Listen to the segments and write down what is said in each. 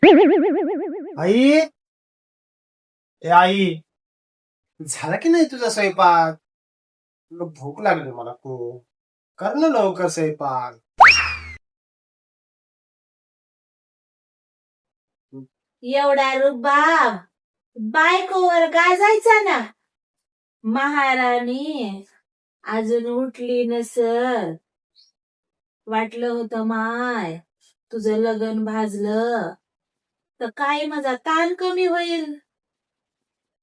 आई, ए आई, झाला की नाही तुझा स्वयंपाक? तुला भूक लागली मला खूप. कर ना लवकर स्वयंपाक. एवढा रुबाब बायकोवर गाजायचा ना. महाराणी अजून उठली नसल. वाटलं होतं माय तुझं लगन भाजलं तर काय माझा ताण कमी होईल,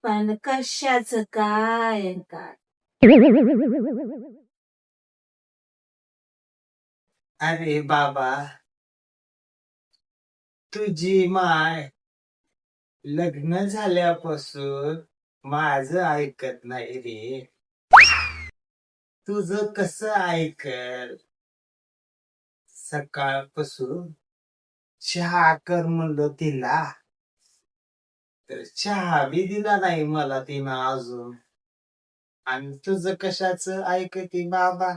पण कशाच काय काय. अरे बाबा, तुझी माय लग्न झाल्यापासून माझं ऐकत नाही रे. तुझं कसं ऐकल? सकाळपासून चहा कर म्हणलं तिला, तर चहा बी दिला नाही मला तिनं अजून. आणि तुझं कशाच ऐकते बाबा?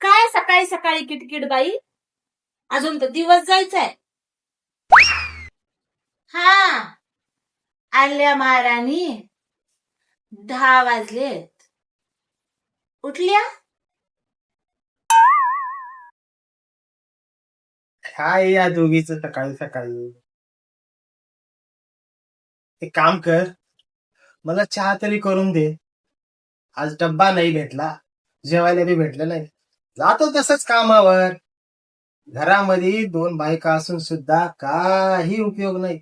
काय सकाळी सकाळी किटकिट बाई, अजून तर दिवस जायचाय. हा, आल्या महाराणी. 10 वाजलेत. उठल्या? काय या दोघीच सकाळी सकाळी? एक काम कर, मला चहा तरी करून दे. आज डब्बा नाही भेटला, जेवायला बी भेटलं नाही. जातो तसंच कामावर. घरामध्ये 2 बायका असून सुद्धा काही उपयोग नाही.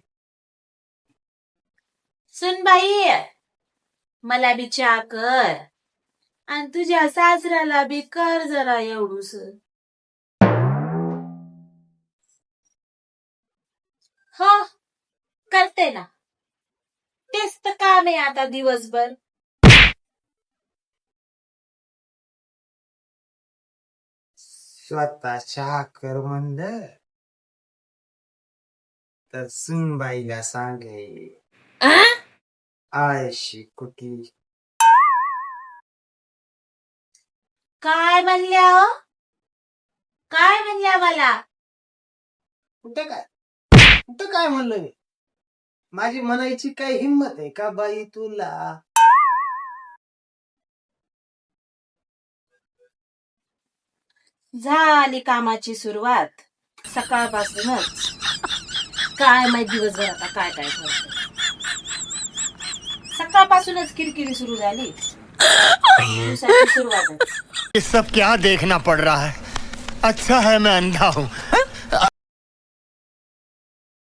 सुन बाई, मला बी चहा कर आणि तुझ्या सासऱ्याला बी कर जरा एवढूस. हो, करते ना. तेच तर काम आहे आता दिवसभर. स्वतः चहा कर म्हणलं तर सुनबाईला सांगे आळशी कुठी. काय म्हणल्या हो? काय म्हणल्या मला? कुठं काय म्हणलं मी? माझी म्हणायची काय हिंमत आहे का बाई तुला? झाली कामाची सुरुवात सकाळपासूनच. काय माहित दिवसभर आता काय काय करते. सकाळपासूनच किरकिरी सुरू झाली. दिवसाची सुरुवातच. ये सब क्या देखना पड़ रहा है? अच्छा है मैं अंधा हूँ.